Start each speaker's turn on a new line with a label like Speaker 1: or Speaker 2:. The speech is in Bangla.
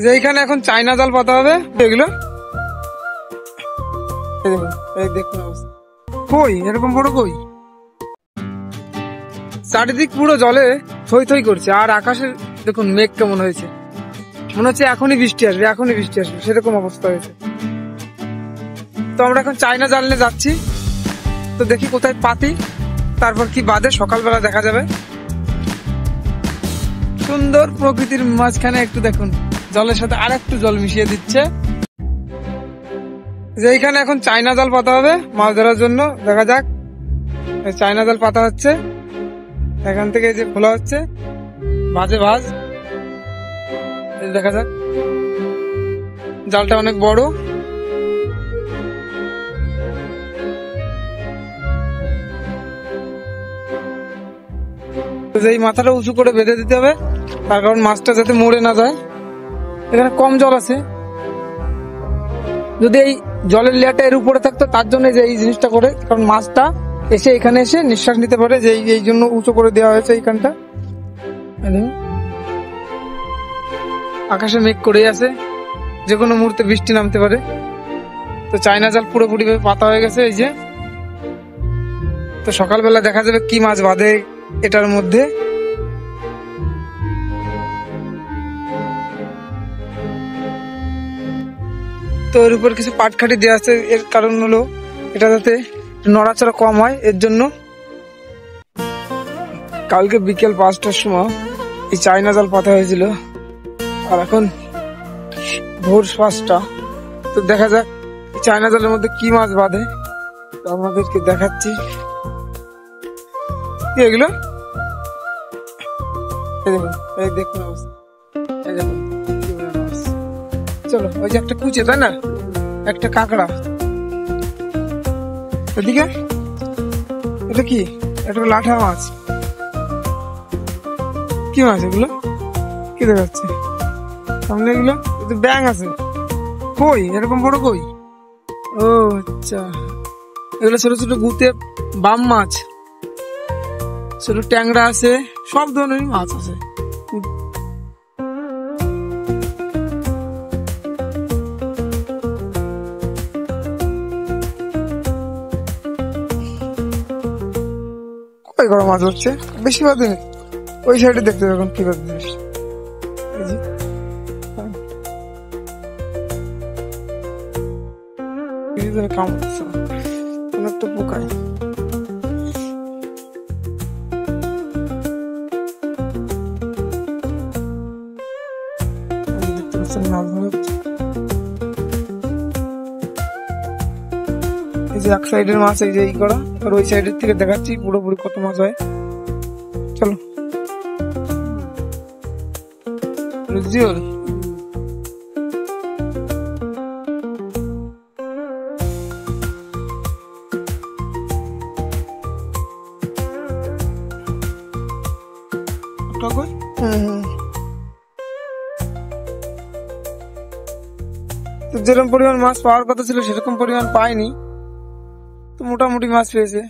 Speaker 1: যে এইখানে এখন চায়না জাল পাতা হবে এগুলো দেখুন কই এরকম বড় কই চারিদিক পুরো জলে থই থই করছে আর আকাশের দেখুন মেঘ কেমন হয়েছে মনে হচ্ছে এখনই বৃষ্টি আসবে সেরকম অবস্থা হয়েছে। তো আমরা এখন চায়না জাল নিয়ে যাচ্ছি, তো দেখি কোথায় পাতি তারপর কি বাদে সকালবেলা দেখা যাবে। সুন্দর প্রকৃতির মাঝখানে একটু দেখুন জলের সাথে আর একটু জল মিশিয়ে দিচ্ছে। যে এইখানে এখন চায়না জাল পাতা হবে মাছ ধরার জন্য, দেখা যাক চায়না জাল পাতা হচ্ছে এখান থেকে যে খোলা হচ্ছে ভাজে ভাজ, দেখা যাক জালটা অনেক বড়। এই মাথাটা উঁচু করে বেঁধে দিতে হবে তার কারণ মাছটা যাতে মরে না যায়। এখানে কম জল আছে, যদি এই জলের লেয়ারটা এর উপরে থাকতো তার জন্য যে এই জিনিসটা করে, কারণ মাছটা এসে এখানে এসে নিঃশ্বাস নিতে পারে, যে এই জন্য উঁচু করে দেওয়া হয়েছে এইখানটা। আকাশে মেঘ করে আছে, যে কোনো মুহূর্তে বৃষ্টি নামতে পারে। তো চায়না জাল পুরোপুরি ভাবে পাতা হয়ে গেছে এই যে। তো সকালবেলা দেখা যাবে কি মাছ বাঁধে এটার মধ্যে। তো এর উপর কিছু পাটখাটি দেওয়া আছে, এর কারণ হলো এটা যাতে নড়াচড়া কম হয় এর জন্য। কালকে বিকেল 5টার সময় এই চায়না জাল পাতা হয়েছিল আর এখন ভোর 5টা। তো দেখা যাক চায়না জালের মধ্যে কি মাছ বাঁধে, তো আপনাদেরকে দেখাচ্ছি। এগুলো এই দেখুন চলো, ওই যে একটা কুচে তাই না, একটা কাঁকড়া এদিকে, এটা কি একটা লাঠা মাছ, কি মাছ এগুলো কি দেখাচ্ছে সামনে, এগুলো ব্যাঙ আছে কই এরকম বড় কই, ও আচ্ছা এগুলো ছোট ছোট গুতে বাম মাছ, ছোট ট্যাংরা আছে, সব ধরনের মাছ আছে। কই বড় মাছ হচ্ছে বেশি বাদে ওই সাইডে দেখতে পাবেন কি বাদে কামড়ছে অনেকটা পোকায়। এই যে এক সাইডের মাছ এই যে এই করা, আর ওই সাইডের থেকে দেখাচ্ছি পুরোপুরি কত মাছ হয়। চলো রুজিওর যেরকম পরিমাণ মাছ পাওয়ার কথা ছিল সেরকম পরিমাণ পাইনি, তো মোটামুটি মাছ পেয়েছে।